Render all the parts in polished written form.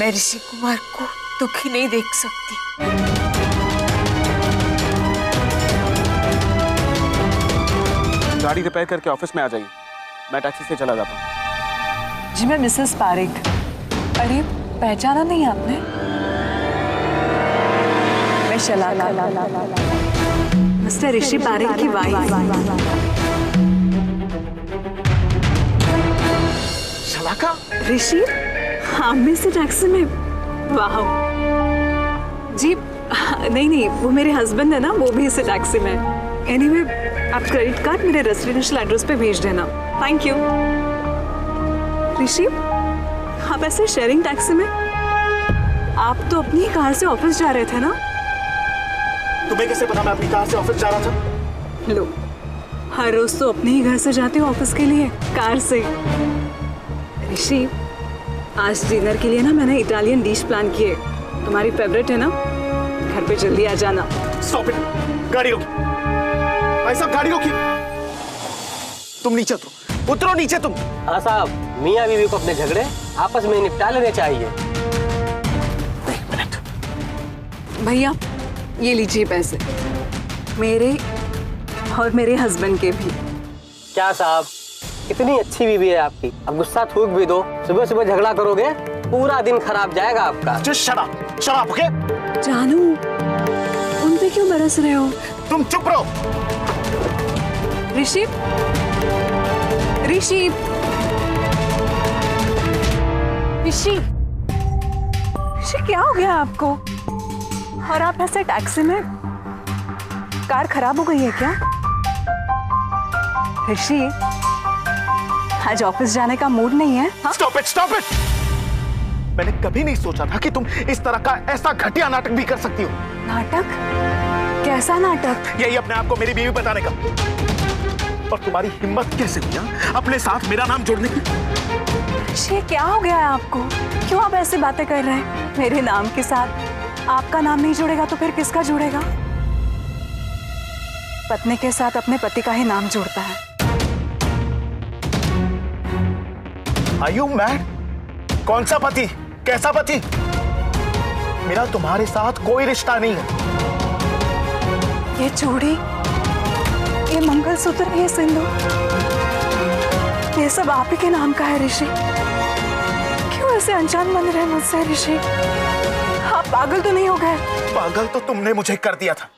मैं ऋषि कुमार को दुखी नहीं देख सकती। गाड़ी रिपेयर करके ऑफिस में आ जाइए, मैं टैक्सी से चला जाता हूँ। जी मैं मिसेस पारेख। अरे पहचाना नहीं आपने? मैं शलाका, मिस्टर ऋषि पारेख की वाइफ। शलाका? ऋषि? हाँ मिस्टर टैक्सी में। वाह जी, नहीं वो मेरे हस्बैंड है ना, वो भी इस टैक्सी में। एनीवे आप क्रेडिट कार्ड मेरे रेसिडेंशियल एड्रेस पे भेज देना। Thank you. ऋषि आप ऐसे शेयरिंग टैक्सी में? आप तो अपनी कार से ऑफिस जा रहे थे ना? तुम्हें कैसे पता मैं अपनी कार से ऑफिस जा रहा था? लो, हर रोज तो अपने ही घर से जाती हूँ ऑफिस के लिए कार से। ऋषि आज डिनर के लिए ना मैंने इटालियन डिश प्लान की है, तुम्हारी फेवरेट है ना, घर पे जल्दी आ जाना। स्टॉप इट, गाड़ी रोकी भाई साहब, गाड़ी रोकी। तुम नीचे उतरो नीचे तुम। हाँ साहब, मियाँ बीवी को अपने झगड़े आपस में निपटा लेने चाहिए। एक मिनट भैया ये लीजिए पैसे, मेरे और मेरे हस्बैंड के भी। क्या साहब, कितनी अच्छी बीवी है आपकी। अब गुस्सा थूक भी दो, सुबह सुबह झगड़ा करोगे पूरा दिन खराब जाएगा आपका। Just shut up, okay? जानू उन पे क्यों बरस रहे हो? तुम चुप रहो। ऋषि ऋषि ऋषि ऋषि क्या हो गया आपको? और आप ऐसे टैक्सी में? कार खराब हो गई है क्या? ऋषि आज ऑफिस जाने का मूड नहीं है? Stop it. मैंने कभी नहीं सोचा था कि तुम इस तरह का ऐसा घटिया नाटक भी कर सकती हो। नाटक? कैसा नाटक? यही अपने आप को मेरी बीवी बताने का। और तुम्हारी हिम्मत कैसे हुई अपने साथ मेरा नाम जोड़ने की? ऋषि क्या हो गया है आपको? क्यों आप ऐसे बातें कर रहे हैं? मेरे नाम के साथ आपका नाम नहीं जुड़ेगा तो फिर किसका जुड़ेगा? पत्नी के साथ अपने पति का ही नाम जुड़ता है। Are you mad? कौन सा पति? कैसा पति? मेरा तुम्हारे साथ कोई रिश्ता नहीं है। ये चूड़ी, ये मंगलसूत्र, ये सिंदूर, ये सब आप ही के नाम का है ऋषि। क्यों ऐसे अनजान बन रहे हैं मुझसे ऋषि? आप पागल तो नहीं हो गए? पागल तो तुमने मुझे कर दिया था।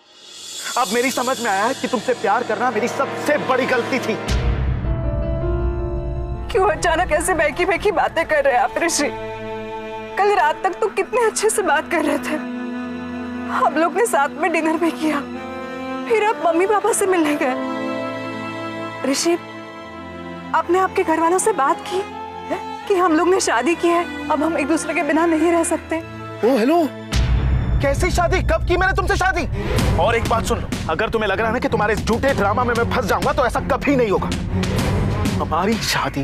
अब मेरी समझ में आया है कि तुमसे प्यार करना मेरी सबसे बड़ी गलती थी। क्यों अचानक ऐसे बहकी बहकी बातें कर रहे हैं आप ऋषि? कल रात तक तो कितने अच्छे से बात कर रहे थे, हम लोग ने साथ में डिनर भी किया, फिर अब मम्मी पापा से मिलने गए। ऋषि आपने आपके घर वालों से बात की कि हम लोग ने शादी की है, अब हम एक दूसरे के बिना नहीं रह सकते? ओ हेलो, कैसी शादी? कब की मैंने तुमसे शादी? और एक बात सुन लो, अगर तुम्हें लग रहा है ना कि तुम्हारे इस झूठे ड्रामा में मैं फंस जाऊंगा तो ऐसा कभी नहीं होगा। हमारी शादी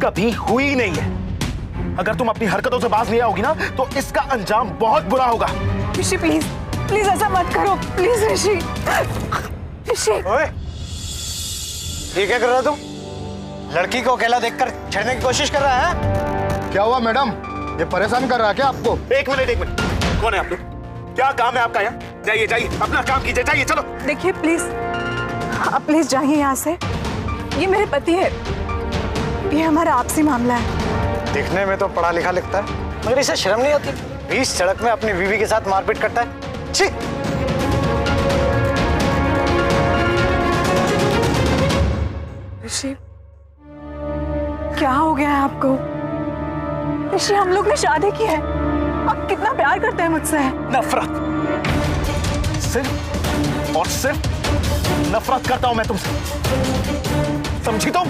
कभी हुई नहीं है। अगर तुम अपनी हरकतों से बाज नहीं आओगी ना तो इसका अंजाम बहुत बुरा होगा। ऋषि प्लीज प्लीज ऐसा मत करो, प्लीज ऋषि। ऋषि ओए, ये क्या कर रहा तुम? लड़की को अकेला देखकर छेड़ने की कोशिश कर रहा है? क्या हुआ मैडम, ये परेशान कर रहा है क्या आपको? एक मिनट, कौन है आप लोग? क्या काम है आपका यहाँ? जाइए अपना काम कीजिए, जाइए चलो। देखिए प्लीज, आप प्लीज जाइए यहाँ से। ये मेरे पति है, ये हमारा आपसी मामला है। दिखने में तो पढ़ा लिखा लगता है, मगर इसे शर्म नहीं आती? बीच सड़क में अपनी बीवी के साथ मारपीट करता है। छी! ऋषि क्या हो गया है आपको? ऋषि हम लोग ने शादी की है, आप कितना प्यार करते हैं मुझसे? नफरत, सिर्फ और सिर्फ नफरत करता हूं मैं तुमसे, समझी तुम?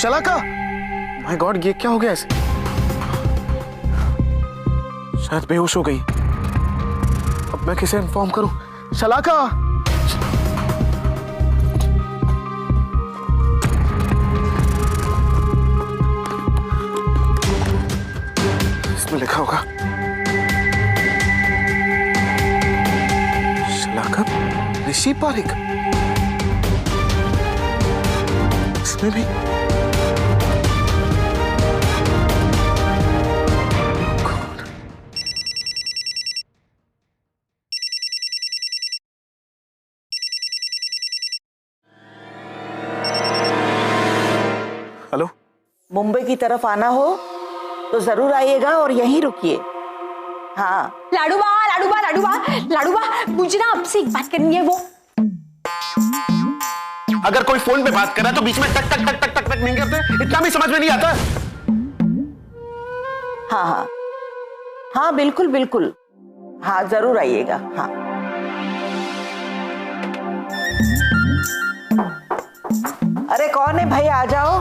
शलाका, माय गॉड, ये क्या हो गया इसे? शायद बेहोश हो गई। अब मैं किसे इन्फॉर्म करूं? शलाका, इसमें लिखा होगा ऋषि पारिक, इसमें भी हेलो, मुंबई की तरफ आना हो तो जरूर आइएगा और यहीं रुकिए। हाँ लाडूबा लाडूबा लाडूबा लाडूबा, मुझे ना आपसे एक बात करनी है। वो अगर कोई फोन पे बात कर रहा है तो बीच में टक टक टक टक टक टक नहीं करते? इतना भी समझ में नहीं आता? हाँ हाँ हाँ, बिल्कुल बिल्कुल, हाँ जरूर आइएगा। हाँ अरे कौन है भाई, आ जाओ।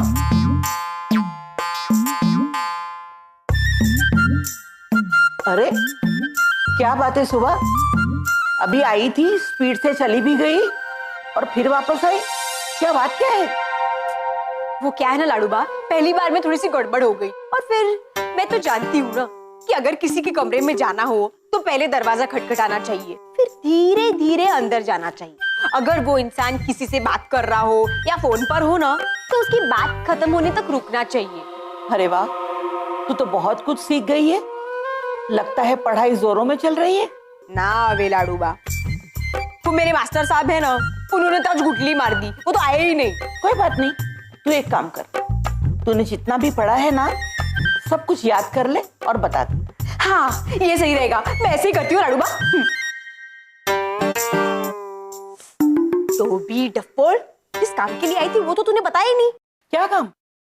अरे क्या बात है, सुबह अभी आई थी, स्पीड से चली भी गई और फिर वापस आई, क्या बात क्या है? वो क्या है ना लाडूबा, पहली बार में थोड़ी सी गड़बड़ हो गई, और फिर मैं तो जानती हूँ ना कि अगर किसी के कमरे में जाना हो तो पहले दरवाजा खटखटाना चाहिए, फिर धीरे धीरे अंदर जाना चाहिए। अगर वो इंसान किसी से बात कर रहा हो या फोन पर हो ना, तो उसकी बात खत्म होने तक रुकना चाहिए। अरे वाह, तू तो बहुत कुछ सीख गई है, लगता है पढ़ाई जोरों में चल रही है। ना वे लाडूबा, वो मेरे मास्टर साहब है ना, उन्होंने तो आज गुटली मार दी, वो तो आए ही नहीं। कोई बात नहीं, तू एक काम कर, तूने जितना भी पढ़ा है ना सब कुछ याद कर ले और बता दे। हाँ ये सही रहेगा, मैं ऐसे ही करती हूँ लाडूबा। तो भी डफोल, इस काम के लिए आई थी वो तो तूने बताया ही नहीं। क्या काम?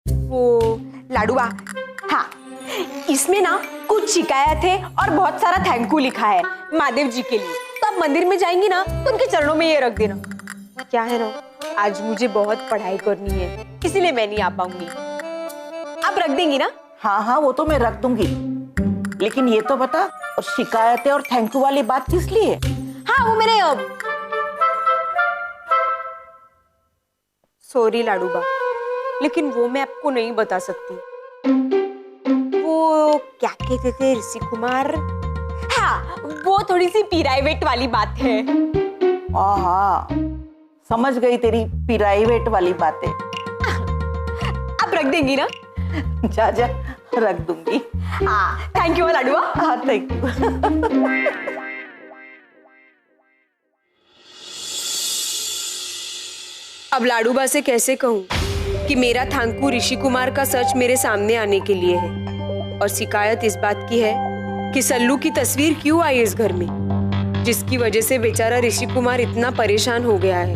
वो लाडूबा, हाँ इसमें ना कुछ शिकायत है और बहुत सारा थैंक यू लिखा है महादेव जी के लिए, तो आप मंदिर में जाएंगी ना तो उनके चरणों में ये रख देना। क्या है ना, आज मुझे बहुत पढ़ाई करनी है, इसीलिए मैं नहीं आ पाऊंगी। आप रख देंगी ना? हाँ हाँ वो तो मैं रख दूंगी, लेकिन ये तो बता, और शिकायतें और थैंक यू वाली बात किस लिए? हाँ वो मेरे सॉरी लाडूबा, लेकिन वो मैं आपको नहीं बता सकती। वो क्या कहते थे ऋषि कुमार, हाँ वो थोड़ी सी प्राइवेट वाली बात है। हाँ समझ गई तेरी प्राइवेट वाली बातें। आप रख देंगी ना? जा जा रख दूंगी। हाँ थैंक यू लाडूबा। हाँ थैंक यू। अब लाडूबा से कैसे कहूँ कि मेरा थैंक यू ऋषि कुमार का सच मेरे सामने आने के लिए है, और शिकायत इस बात की है कि सल्लू की तस्वीर क्यों आई इस घर में, जिसकी वजह से बेचारा ऋषि कुमार इतना परेशान हो गया है।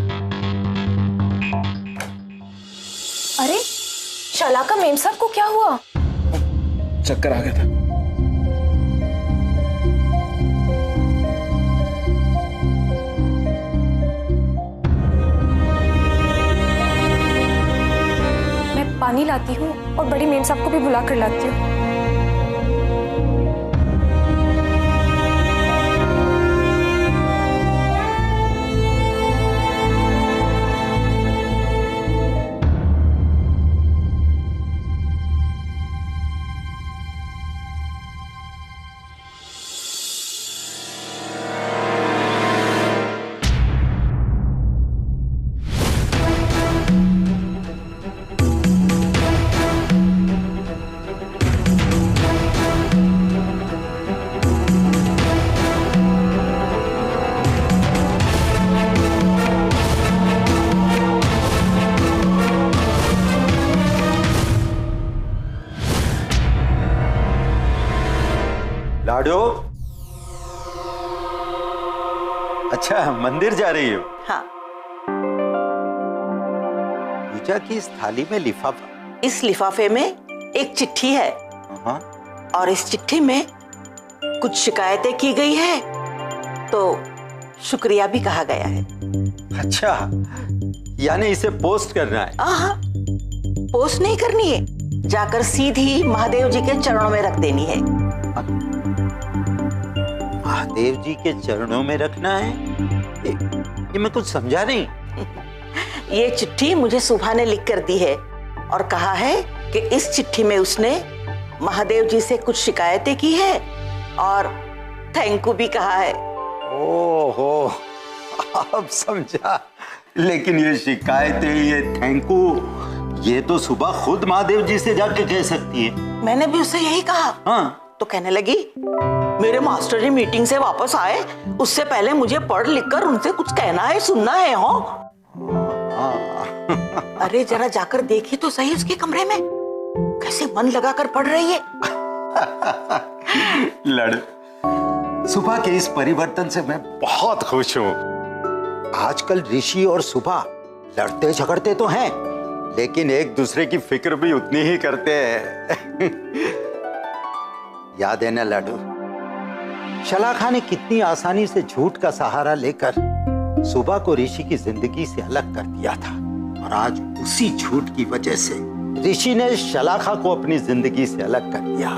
अरे शलाका मेम साहब को क्या हुआ? चक्कर आ गया था। मैं पानी लाती हूँ और बड़ी मेम साहब को भी बुला कर लाती हूँ। लाडो, अच्छा मंदिर जा रही हो? हाँ। पूजा की इस थाली में लिफाफा, इस लिफाफे में एक चिट्ठी है। हाँ। और इस चिट्ठी में कुछ शिकायतें की गई है, तो शुक्रिया भी कहा गया है। अच्छा, यानी इसे पोस्ट करना है? हाँ, पोस्ट नहीं करनी है, जाकर सीधी महादेव जी के चरणों में रख देनी है। महादेव जी के चरणों में रखना है? ये मैं कुछ समझा नहीं। ये चिट्ठी मुझे सुभा ने लिख कर दी है और कहा है कि इस चिट्ठी में उसने महादेव जी से कुछ शिकायतें की है और थैंक यू भी कहा है। ओहो, अब समझा। लेकिन ये शिकायतें, ये थैंकू, ये तो सुबह खुद महादेव जी से जाके कह सकती है। मैंने भी उससे यही कहा। हाँ, तो कहने लगी मेरे मास्टर जी मीटिंग से वापस आए, उससे पहले मुझे पढ़ लिख कर उनसे कुछ कहना है, सुनना है। हो अरे जरा जाकर देखी तो सही उसके कमरे में, कैसे मन लगाकर पढ़ रही है। लड़, सुबह के इस परिवर्तन से मैं बहुत खुश हूँ। आजकल ऋषि और सुबह लड़ते झगड़ते तो हैं, लेकिन एक दूसरे की फिक्र भी उतनी ही करते हैं। याद है ना लाडू, शलाखा ने कितनी आसानी से झूठ का सहारा लेकर सुबह को ऋषि की जिंदगी से अलग कर दिया था, और आज उसी झूठ की वजह से ऋषि ने शलाखा को अपनी जिंदगी से अलग कर दिया।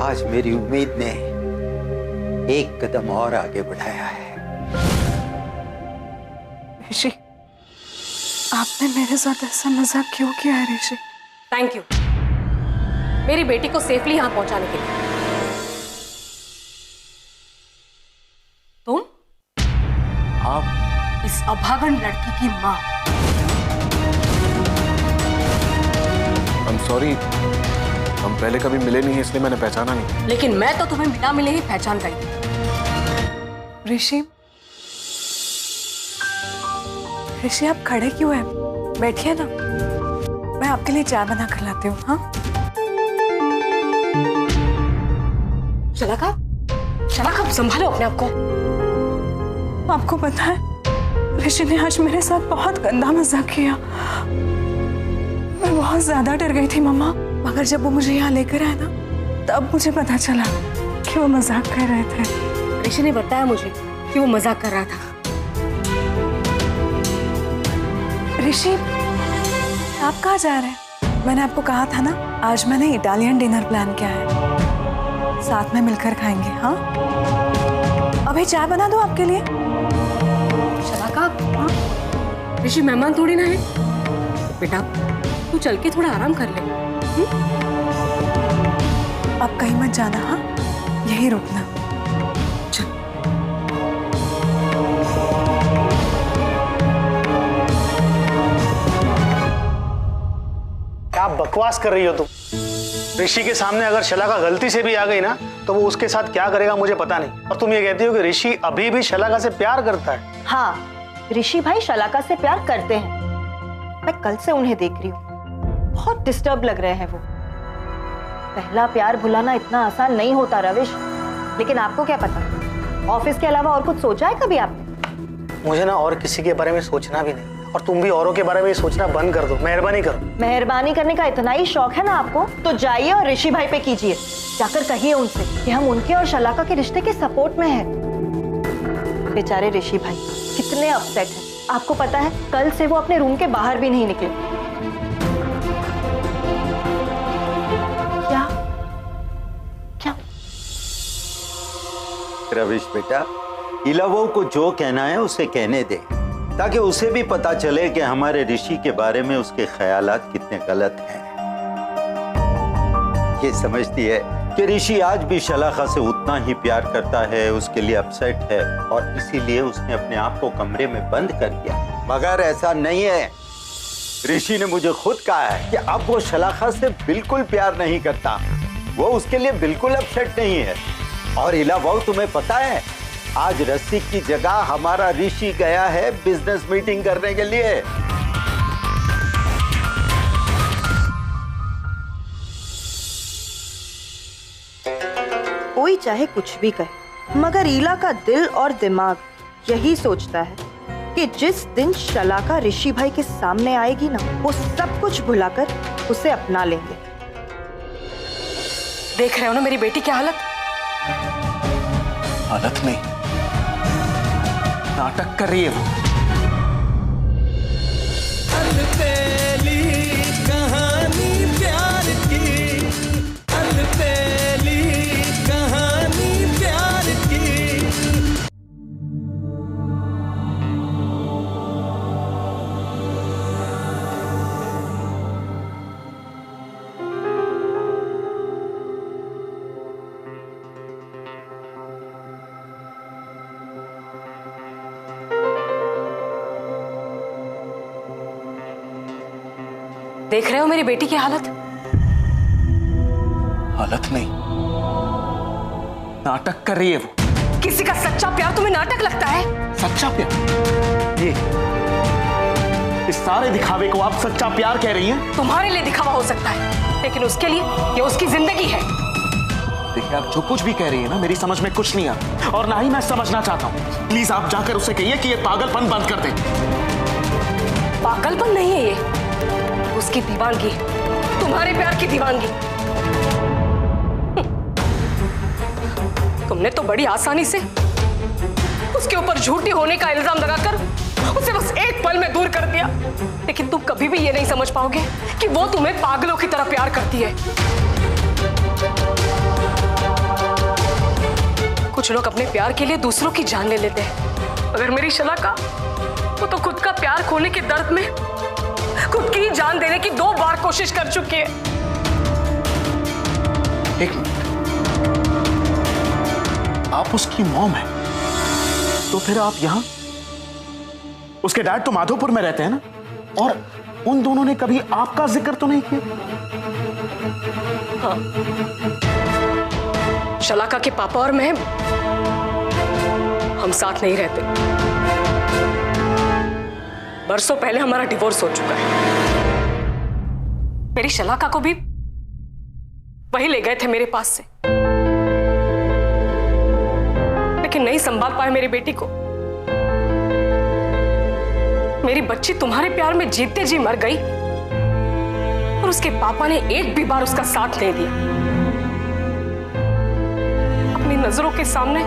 आज मेरी उम्मीद ने एक कदम और आगे बढ़ाया है। ऋषि, आपने मेरे साथ ऐसा मजाक क्यों किया है ऋषि? थैंक यू मेरी बेटी को सेफली यहाँ पहुंचाने के लिए। तुम? आप? इस अभागन लड़की की माँ। I'm sorry, हम पहले कभी मिले नहीं इसलिए मैंने पहचाना नहीं। लेकिन मैं तो तुम्हें बिना मिले ही पहचान गई थी। ऋषि, ऋषि आप खड़े क्यों हैं? बैठिए ना, मैं आपके लिए चाय बना कर लाती हूँ। हाँ, शलाखा, शलाखा संभालो अपने आप को। आपको पता है ऋषि ने आज मेरे साथ बहुत गंदा मजाक किया। मैं बहुत ज्यादा डर गई थी मम्मा, मगर जब वो मुझे यहाँ लेकर आए ना, तब मुझे पता चला कि वो मजाक कर रहे थे। ऋषि ने बताया मुझे कि वो मजाक कर रहा था। ऋषि, आप कहाँ जा रहे हैं? मैंने आपको कहा था ना, आज मैंने इटालियन डिनर प्लान किया है, साथ में मिलकर खाएंगे। हाँ, अभी चाय बना दो आपके लिए। शलाखा, हाँ? ऋषि मेहमान थोड़ी ना है। बेटा तू चल के थोड़ा आराम कर ले। अब कहीं मत जाना, हाँ, यही रुकना। क्या बकवास कर रही हो तुम? ऋषि के सामने अगर शलाखा गलती से भी आ गई ना, तो वो उसके साथ क्या करेगा मुझे पता नहीं। और तुम ये कहती हो कि ऋषि अभी भी शलाखा से प्यार करता है? हाँ, ऋषि भाई शलाखा से प्यार करते हैं। मैं कल से उन्हें देख रही हूँ, बहुत डिस्टर्ब लग रहे हैं वो। पहला प्यार भुलाना इतना आसान नहीं होता रविश, लेकिन आपको क्या पता, ऑफिस के अलावा और कुछ सोचा है कभी आपने? मुझे ना और किसी के बारे में सोचना भी नहीं, और तुम भी औरों के बारे में सोचना बंद कर दो, मेहरबानी करो। मेहरबानी करने का इतना ही शौक है ना आपको, तो जाइए और ऋषि भाई पे कीजिए। जाकर कहिए उनसे कि हम उनके और शलाखा के रिश्ते के सपोर्ट में हैं। बेचारे ऋषि भाई कितने अपसेट हैं। आपको पता है, कल से वो अपने रूम के बाहर भी नहीं निकले। क्या क्या? रविश बेटा, इलावो को जो कहना है उसे कहने दे, ताकि उसे भी पता चले कि हमारे ऋषि के बारे में उसके ख्यालात कितने गलत हैं। ये समझती है कि ऋषि आज भी शलाखा से उतना ही प्यार करता है, उसके लिए अपसेट है, और इसीलिए उसने अपने आप को कमरे में बंद कर दिया। मगर ऐसा नहीं है। ऋषि ने मुझे खुद कहा है कि अब वो शलाखा से बिल्कुल प्यार नहीं करता, वो उसके लिए बिल्कुल अपसेट नहीं है। और इलावा तुम्हें पता है, आज रसिक की जगह हमारा ऋषि गया है बिजनेस मीटिंग करने के लिए। कोई चाहे कुछ भी कहे, मगर ईला का दिल और दिमाग यही सोचता है कि जिस दिन शलाखा ऋषि भाई के सामने आएगी ना, वो सब कुछ भुलाकर उसे अपना लेंगे। देख रहे हो ना मेरी बेटी की हालत? हालत नहीं, नाटक कर रही है वो। देख रहे हो मेरी बेटी की हालत? हालत नहीं, नाटक कर रही है वो। किसी का सच्चा प्यार तुम्हें नाटक लगता है? सच्चा प्यार? ये इस सारे दिखावे को आप सच्चा प्यार कह रही हैं? तुम्हारे लिए दिखावा हो सकता है, लेकिन उसके लिए ये उसकी जिंदगी है। देखिए, आप जो कुछ भी कह रही है ना, मेरी समझ में कुछ नहीं आता और ना ही मैं समझना चाहता हूँ। प्लीज आप जाकर उससे कहिए कि ये पागलपन बंद कर दे। पागलपन नहीं है ये, उसकी दीवानगी है, तुम्हारे प्यार की दीवानगी। तुमने तो बड़ी आसानी से उसके ऊपर झूठी होने का इल्जाम लगाकर उसे बस एक पल में दूर कर दिया, लेकिन तुम कभी भी ये नहीं समझ पाओगे कि वो तुम्हें पागलों की तरह प्यार करती है। कुछ लोग अपने प्यार के लिए दूसरों की जान ले लेते हैं, अगर मेरी शलाका, वो तो खुद का प्यार खोने के दर्द में खुद की ही जान देने की 2 बार कोशिश कर चुकी है। एक मिनट, आप उसकी मॉम है, तो फिर आप यहां? उसके डैड तो माधोपुर में रहते हैं ना, और उन दोनों ने कभी आपका जिक्र तो नहीं किया? हाँ, शलाका के पापा और मैं हम साथ नहीं रहते। बरसों पहले हमारा डिवोर्स हो चुका है। मेरी शलाका को भी वही ले गए थे मेरे पास से, लेकिन नहीं संभाल पाए मेरी बेटी को। मेरी बच्ची तुम्हारे प्यार में जीते जी मर गई और उसके पापा ने एक भी बार उसका साथ नहीं दिया। अपनी नजरों के सामने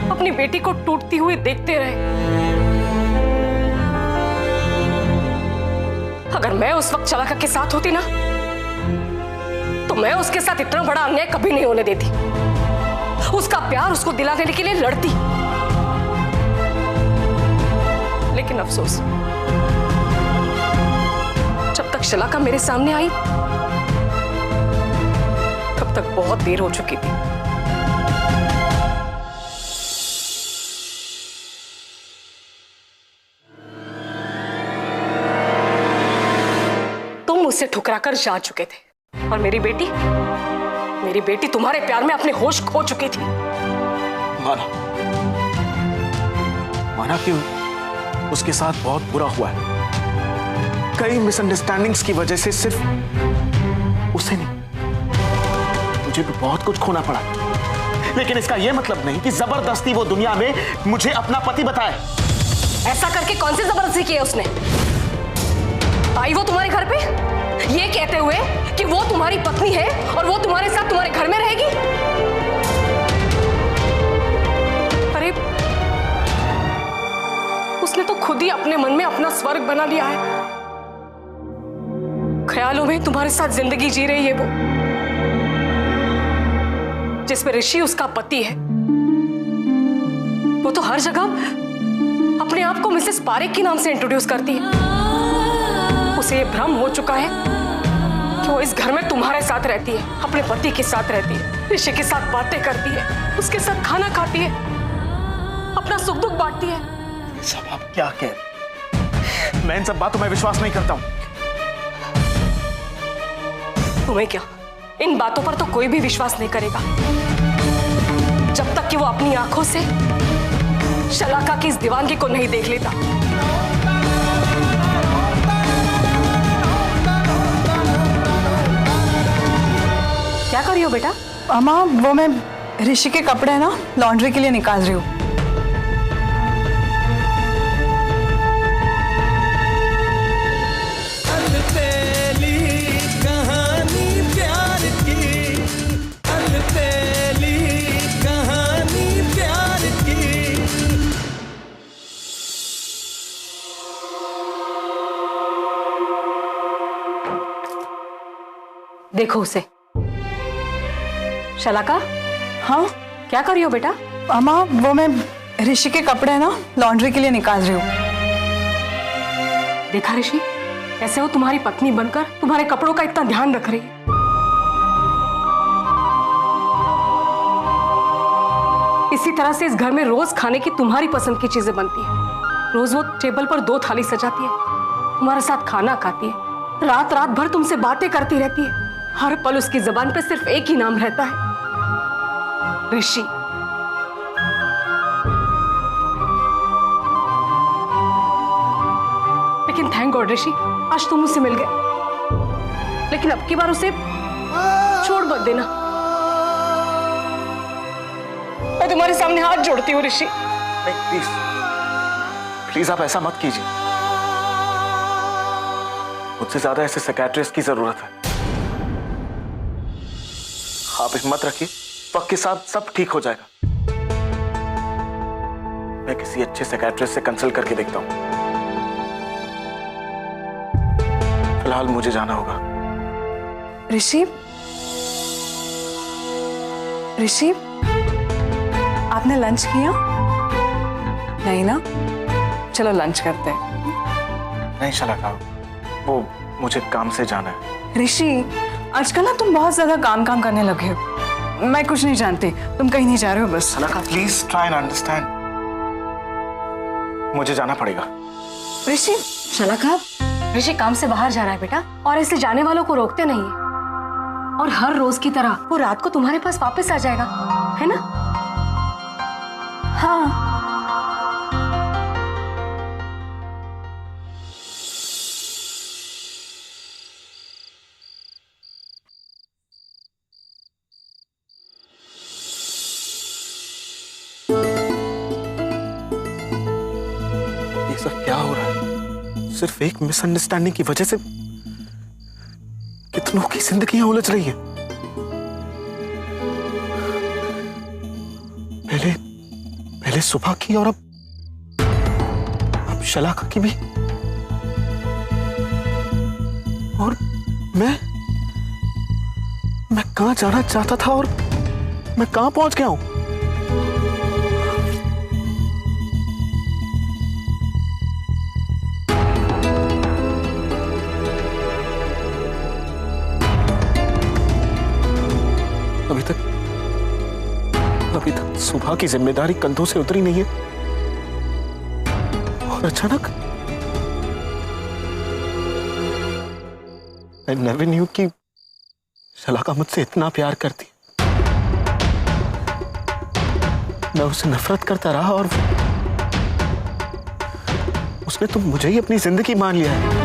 अपनी बेटी को टूटती हुई देखते रहे। अगर मैं उस वक्त शलाका के साथ होती ना, तो मैं उसके साथ इतना बड़ा अन्याय कभी नहीं होने देती। उसका प्यार उसको दिलाने के लिए लड़ती। लेकिन अफसोस, जब तक शलाका मेरे सामने आई, तब तक बहुत देर हो चुकी थी। तुम मुझसे ठुकराकर जा चुके थे और मेरी बेटी तुम्हारे प्यार में अपने होश खो चुकी थी। माना कि उसके साथ बहुत बुरा हुआ है, कई मिसअंडरस्टैंडिंग्स की वजह से, सिर्फ उसे नहीं, मुझे भी बहुत कुछ खोना पड़ा, लेकिन इसका यह मतलब नहीं कि जबरदस्ती वो दुनिया में मुझे अपना पति बताए। ऐसा करके कौन सी जबरदस्ती की है उसने? आई वो तुम्हारे घर पे ये कहते हुए कि वो तुम्हारी पत्नी है और वो तुम्हारे साथ तुम्हारे घर में रहेगी। अरे, उसने तो खुद ही अपने मन में अपना स्वर्ग बना लिया है। ख्यालों में तुम्हारे साथ जिंदगी जी रही है वो, जिसमें ऋषि उसका पति है। वो तो हर जगह अपने आप को मिसेस पारेख के नाम से इंट्रोड्यूस करती है। उसे ये भ्रम हो चुका है कि वो इस घर में तुम्हारे साथ रहती है, अपने पति के साथ रहती है, ऋषि के साथ बातें करती है, उसके साथ खाना खाती है, अपना सुख दुख बांटती है। सब आप क्या कह रहे? मैं इन सब बातों में विश्वास नहीं करता हूं। तुम्हें क्या, इन बातों पर तो कोई भी विश्वास नहीं करेगा जब तक कि वो अपनी आंखों से शलाका की इस दीवानगी को नहीं देख लेता। क्या कर रही हो बेटा? अम्मा, वो मैं ऋषि के कपड़े है ना, लॉन्ड्री के लिए निकाल रही हूँ। देखो उसे। शलाका, हाँ क्या कर रही हो बेटा? अम्मा, वो मैं ऋषि के कपड़े है ना, लॉन्ड्री के लिए निकाल रही हूँ। देखा ऋषि, ऐसे वो तुम्हारी पत्नी बनकर तुम्हारे कपड़ों का इतना ध्यान रख रही है। इसी तरह से इस घर में रोज खाने की तुम्हारी पसंद की चीजें बनती है। रोज वो टेबल पर 2 थाली सजाती है, तुम्हारे साथ खाना खाती है, रात रात भर तुमसे बातें करती रहती है। हर पल उसकी जुबान पे सिर्फ एक ही नाम रहता है, ऋषि। लेकिन थैंक गॉड ऋषि, आज तुम मुझसे मिल गए। लेकिन अब की बार उसे छोड़ मत देना। मैं तुम्हारे सामने हाथ जोड़ती हूँ ऋषि। नहीं, प्लीज प्लीज आप ऐसा मत कीजिए। मुझसे ज्यादा ऐसे साइकियाट्रिस्ट की जरूरत है। आप हिम्मत रखिए, वक्त के साथ सब ठीक हो जाएगा। मैं किसी अच्छे साइकियाट्रिस्ट से कंसल्ट करके देखता हूं। फिलहाल मुझे जाना होगा। ऋषि, ऋषि, आपने लंच किया? नहीं ना? चलो लंच करते हैं। नहीं शलाका, वो मुझे काम से जाना है। ऋषि, आजकल ना तुम बहुत ज्यादा काम करने लगे हो। मैं कुछ नहीं जानती, तुम कहीं नहीं जा रहे हो बस। शलाका प्लीज ट्राई एंड अंडरस्टैंड। मुझे जाना पड़ेगा। ऋषि, शलाका, ऋषि काम से बाहर जा रहा है बेटा, और ऐसे जाने वालों को रोकते नहीं है। और हर रोज की तरह वो रात को तुम्हारे पास वापस आ जाएगा, है ना? हाँ। ये सब क्या हो रहा है? सिर्फ एक मिसअंडरस्टैंडिंग की वजह से कितनों की जिंदगियां उलझ रही हैं। पहले सुबह की और अब शलाका की भी। और मैं कहां जाना चाहता था और मैं कहां पहुंच गया हूं? अभी तक सुबह की जिम्मेदारी कंधों से उतरी नहीं है, और अचानक I never knew कि शलाका मुझसे इतना प्यार करती। मैं उससे नफरत करता रहा और उसने तो मुझे ही अपनी जिंदगी मान लिया है।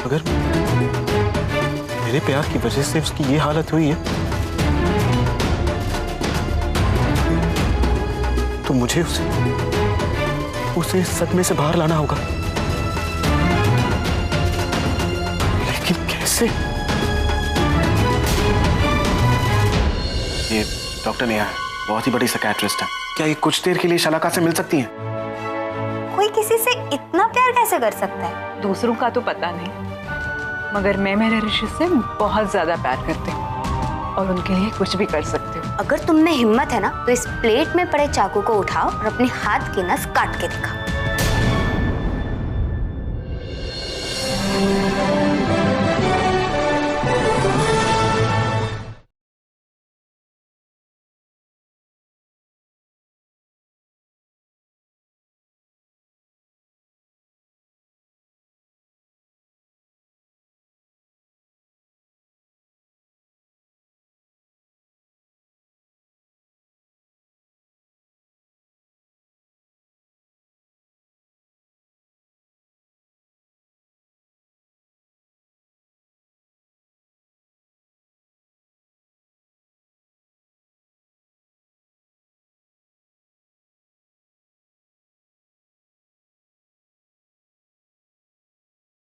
अगर मेरे प्यार की वजह से उसकी ये हालत हुई है तो मुझे उसे इस सदमे से बाहर लाना होगा। लेकिन कैसे? ये डॉक्टर नेहा है, बहुत ही बड़ी साइकियाट्रिस्ट है। क्या ये कुछ देर के लिए शलाका से मिल सकती हैं? कोई किसी से इतना प्यार कैसे कर सकता है? दूसरों का तो पता नहीं, मगर मैं मेरे ऋषि से बहुत ज्यादा प्यार करती हूँ और उनके लिए कुछ भी कर सकती हूँ। अगर तुम में हिम्मत है ना तो इस प्लेट में पड़े चाकू को उठाओ और अपने हाथ की नस काट के दिखाओ।